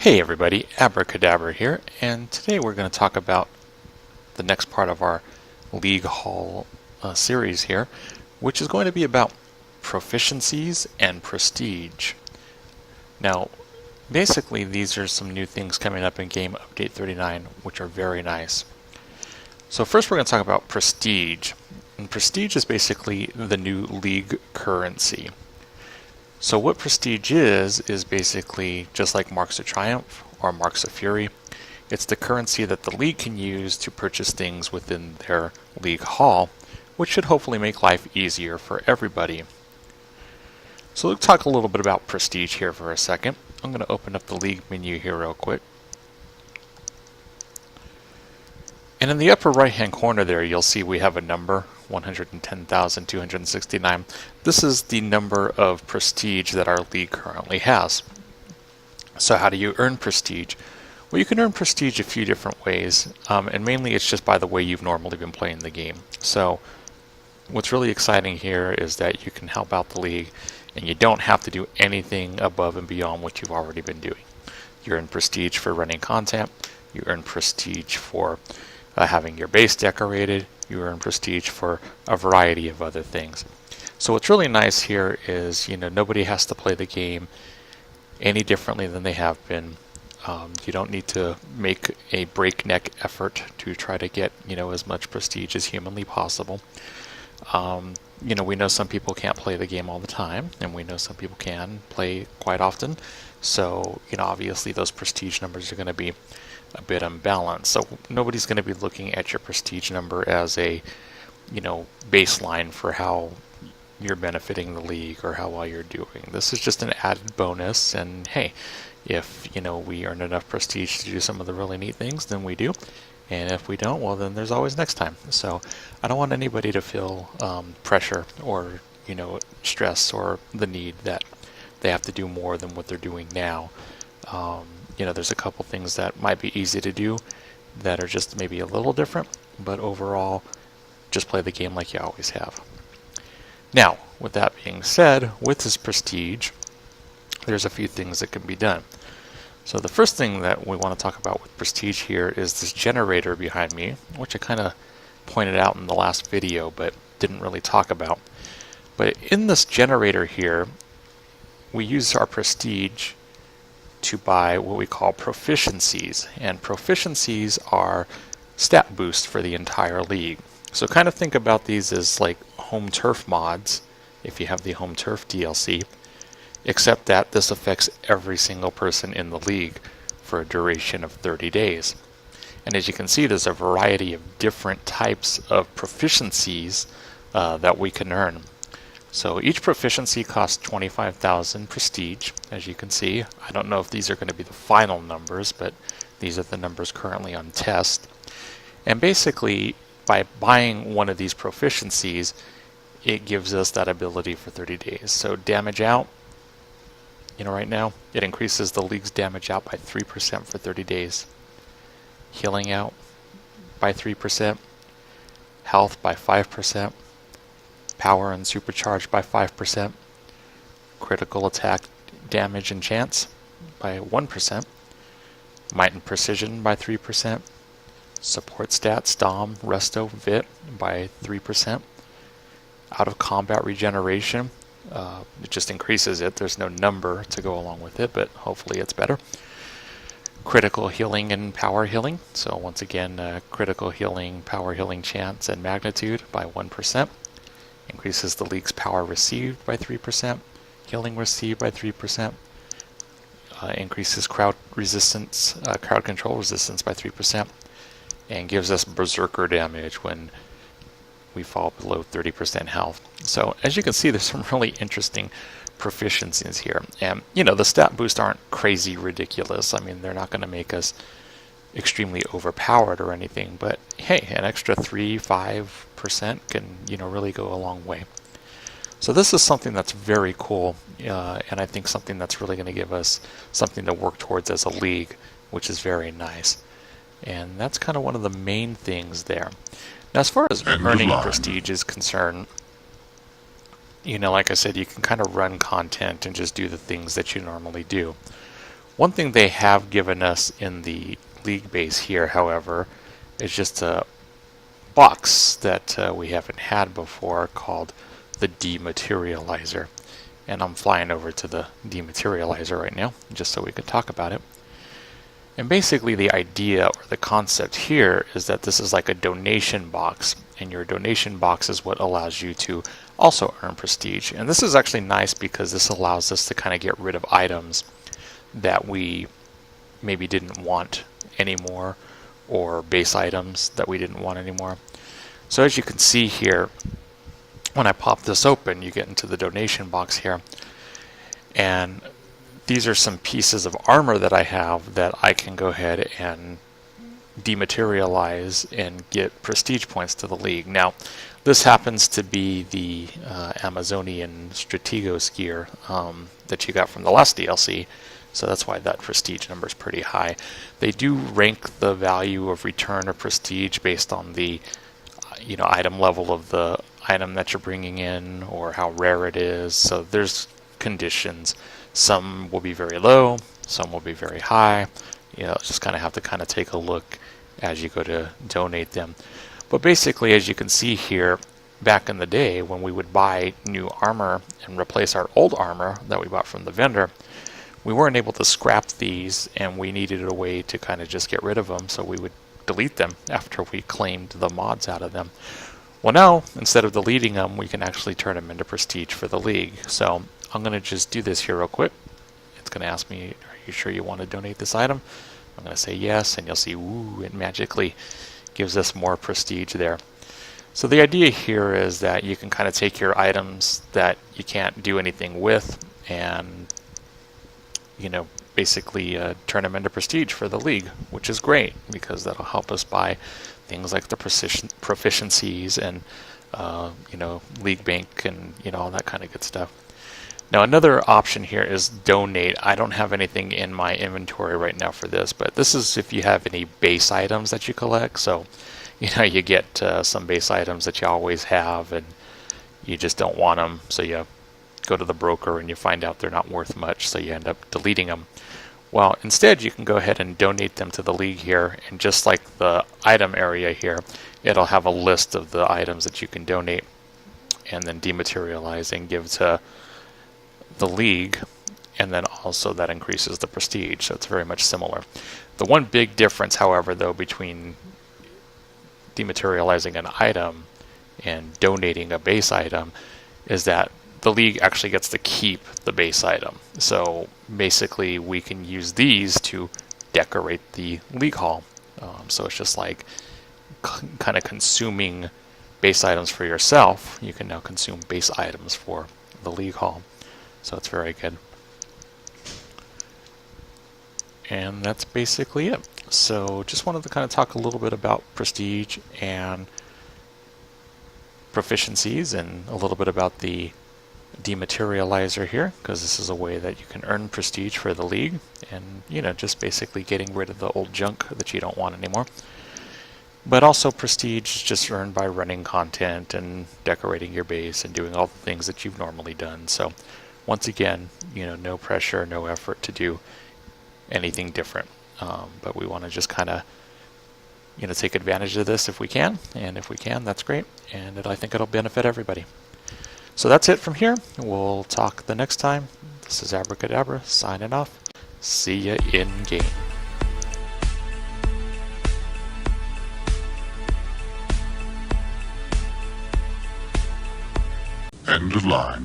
Hey everybody, Abracadabra here, and today we're going to talk about the next part of our League Hall series here, which is going to be about proficiencies and prestige. Now, basically these are some new things coming up in Game Update 39, which are very nice. So first we're going to talk about prestige, and prestige is basically the new League currency. So what prestige is basically just like Marks of Triumph or Marks of Fury. It's the currency that the League can use to purchase things within their League Hall, which should hopefully make life easier for everybody. So let's talk a little bit about prestige here for a second. I'm going to open up the League menu here real quick. And in the upper right hand corner there, you'll see we have a number, 110,269. This is the number of prestige that our League currently has. So how do you earn prestige? Well, you can earn prestige a few different ways, and mainly it's just by the way you've normally been playing the game. So what's really exciting here is that you can help out the League, and you don't have to do anything above and beyond what you've already been doing. You earn prestige for running content, you earn prestige for having your base decorated, you earn prestige for a variety of other things. So what's really nice here is, nobody has to play the game any differently than they have been. You don't need to make a breakneck effort to try to get, as much prestige as humanly possible. We know some people can't play the game all the time, and we know some people can play quite often. So, obviously those prestige numbers are going to be a bit unbalanced. So nobody's going to be looking at your prestige number as a, baseline for how you're benefiting the League or how well you're doing. This is just an added bonus, and hey, if, we earn enough prestige to do some of the really neat things, then we do. And if we don't, well, then there's always next time. So I don't want anybody to feel pressure or, stress or the need that they have to do more than what they're doing now. There's a couple things that might be easy to do that are just maybe a little different, but overall, just play the game like you always have. Now, with that being said, with this prestige, there's a few things that can be done. So the first thing that we want to talk about with prestige here is this generator behind me, which I kind of pointed out in the last video, but didn't really talk about. But in this generator here, we use our prestige to buy what we call proficiencies, and proficiencies are stat boost for the entire League. So kind of think about these as like home turf mods, if you have the home turf DLC, except that this affects every single person in the League for a duration of 30 days. And as you can see, there's a variety of different types of proficiencies that we can earn. So each proficiency costs 25,000 prestige, as you can see. I don't know if these are going to be the final numbers, but these are the numbers currently on test. And basically, by buying one of these proficiencies, it gives us that ability for 30 days. So damage out, right now, it increases the League's damage out by 3% for 30 days. Healing out by 3%. Health by 5%. Power and supercharge by 5%, critical attack damage and chance by 1%, might and precision by 3%, support stats, Dom, Resto, Vit by 3%, out of combat regeneration, it just increases it, there's no number to go along with it, but hopefully it's better. Critical healing and power healing, so once again, critical healing, power healing chance and magnitude by 1%. Increases the League's power received by 3%, healing received by 3%, increases crowd control resistance by 3%, and gives us berserker damage when we fall below 30% health. So as you can see, there's some really interesting proficiencies here. And the stat boosts aren't crazy ridiculous. I mean, they're not going to make us extremely overpowered or anything, but hey, an extra 3-5% can really go a long way. So this is something that's very cool, and I think something that's really going to give us something to work towards as a League, which is very nice. And that's kind of one of the main things there. Now, as far as earning prestige is concerned, like I said, you can kind of run content and just do the things that you normally do. One thing they have given us in the league base here, however, is just a box that we haven't had before called the Dematerializer. And I'm flying over to the Dematerializer right now just so we can talk about it. And basically the idea or the concept here is that this is like a donation box, and your donation box is what allows you to also earn prestige. And this is actually nice because this allows us to kind of get rid of items that we maybe didn't want anymore, or base items that we didn't want anymore. So as you can see here, when I pop this open, you get into the donation box here, and these are some pieces of armor that I have that I can go ahead and dematerialize and get prestige points to the league. Now, this happens to be the Amazonian Strategos gear that you got from the last DLC, so that's why that prestige number is pretty high. They do rank the value of return or prestige based on the item level of the item that you're bringing in or how rare it is. So there's conditions. Some will be very low, some will be very high. Just kind of have to take a look as you go to donate them. But basically, as you can see here, back in the day when we would buy new armor and replace our old armor that we bought from the vendor, we weren't able to scrap these, and we needed a way to kind of just get rid of them, so we would delete them after we claimed the mods out of them. Well, now, instead of deleting them, we can actually turn them into prestige for the league. So I'm going to just do this here real quick. It's going to ask me, are you sure you want to donate this item? I'm going to say yes, and you'll see, ooh, it magically gives us more prestige there. So the idea here is that you can kind of take your items that you can't do anything with and basically turn them into prestige for the league, which is great because that'll help us buy things like the proficiencies and league bank and all that kind of good stuff. Now another option here is donate. I don't have anything in my inventory right now for this, but this is if you have any base items that you collect. So you get some base items that you always have and you just don't want them, so you go to the broker and you find out they're not worth much, so you end up deleting them. Well, instead you can go ahead and donate them to the league here, and just like the item area here, it'll have a list of the items that you can donate and then dematerialize and give to the league, and then also that increases the prestige, so it's very much similar. The one big difference, however, though, between dematerializing an item and donating a base item is that the league actually gets to keep the base item. So basically we can use these to decorate the league hall. So it's just like kind of consuming base items for yourself. You can now consume base items for the league hall. So it's very good. And that's basically it. So just wanted to kind of talk a little bit about prestige and proficiencies and a little bit about the dematerializer here, because this is a way that you can earn prestige for the league and just basically getting rid of the old junk that you don't want anymore. But also prestige is just earned by running content and decorating your base and doing all the things that you've normally done. So once again, no pressure, no effort to do anything different. But we want to just kind of take advantage of this if we can, and if we can, that's great, and I think it'll benefit everybody. So that's it from here. We'll talk the next time. This is Abracadabra signing off. See ya in game. End of line.